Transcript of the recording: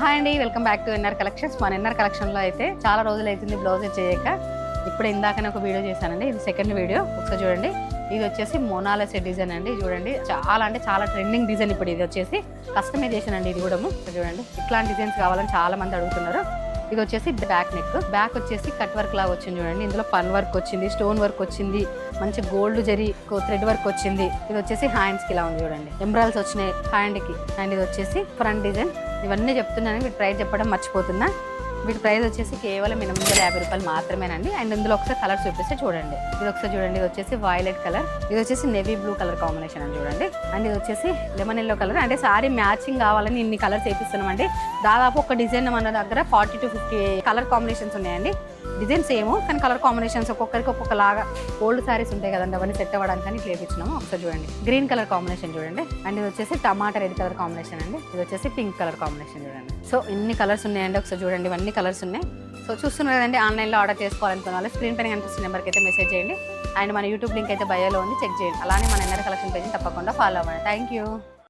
Hi అండి, welcome back to NR collections. మన NR కలెక్షన్లో అయితే చాలా రోజులు అవుతుంది బ్లౌజ్ చేయక. ఇప్పుడు ఇందాకనే ఒక వీడియో చేశానండి, ఇది సెకండ్ వీడియో. ఒకసారి చూడండి, ఇది వచ్చేసి మోనాలిసా డిజైన్ అండి. చూడండి, చాలా అంటే చాలా ట్రెండింగ్ డిజైన్. ఇప్పుడు ఇది వచ్చేసి కస్టమైజేషన్ అండి. ఇది కూడా చూడండి, ఇట్లాంటి డిజైన్స్ కావాలని చాలా మంది అడుగుతున్నారు. ఇది వచ్చేసి బ్యాక్ నెక్, బ్యాక్ వచ్చేసి కట్ వర్క్ లాగా వచ్చింది చూడండి. ఇందులో పన్ వర్క్ వచ్చింది, స్టోన్ వర్క్ వచ్చింది, మంచి గోల్డ్ జరీ థ్రెడ్ వర్క్ వచ్చింది. ఇది వచ్చేసి హ్యాండ్స్ కి ఇలా ఉంది చూడండి, ఎంబ్రాయిల్స్ వచ్చినాయి హ్యాండ్ కి. అండ్ ఇది వచ్చేసి ఫ్రంట్ డిజైన్. ఇవన్నీ చెప్తున్నాను, వీటి ప్రైస్ చెప్పడం మర్చిపోతున్నా. వీటి ప్రైస్ వచ్చేసి కేవలం 850 రూపాయలు మాత్రమేనండి. అండ్ ఇందులో ఒకసారి కలర్ చూపిస్తే చూడండి, ఇది ఒకసారి చూడండి. ఇది వచ్చేసి వైలెట్ కలర్, ఇది వచ్చేసి నేవీ బ్లూ కలర్ కాంబినేషన్ అని చూడండి. అండ్ ఇది వచ్చేసి లెమన్ ఎల్లో కలర్. అంటే సారీ మ్యాచింగ్ కావాలని ఇన్ని కలర్స్ వేపిస్తున్నామండి. దాదాపు ఒక డిజైన్ మన దగ్గర 40 to 50 కలర్ కాంబినేషన్స్ ఉన్నాయండి. డిజైన్ సేమ్ కానీ కలర్ కాంబినేషన్స్ ఒక్కొక్కరికి ఒక్కొక్కలాగా. ఓల్డ్ సారీస్ ఉంటాయి కదండి, అవన్నీ సెట్ అవ్వడానికి ఇట్లా వేపించినాము. ఒకసారి చూడండి, గ్రీన్ కలర్ కాంబినేషన్ చూడండి. అండ్ ఇది వచ్చేసి టమాటా రెడ్ కలర్ కాంబినేషన్ అండి. ఇది వచ్చేసి పింక్ కలర్ కాంబినేషన్ చూడండి. సో ఇన్ని కలర్స్ ఉన్నాయండి, ఒకసారి చూడండి, ఇవన్నీ కలర్స్ ఉన్నాయి. సో చూస్తున్నారు కదండి, ఆన్లైన్లో ఆర్డర్ చేసుకోవాలనుకున్న వాళ్ళు స్క్రీన్ పైన కనిపిస్తున్న నెంబర్కి అయితే మెసేజ్ చేయండి. అండ్ మన యూట్యూబ్ లింక్ అయితే బయోలో ఉంది, చెక్ చేయండి. అలానే మన ఎన్ఆర్ కలెక్షన్ పేజ్ని తప్పకుండా ఫాలో అవ్వండి. Thank you.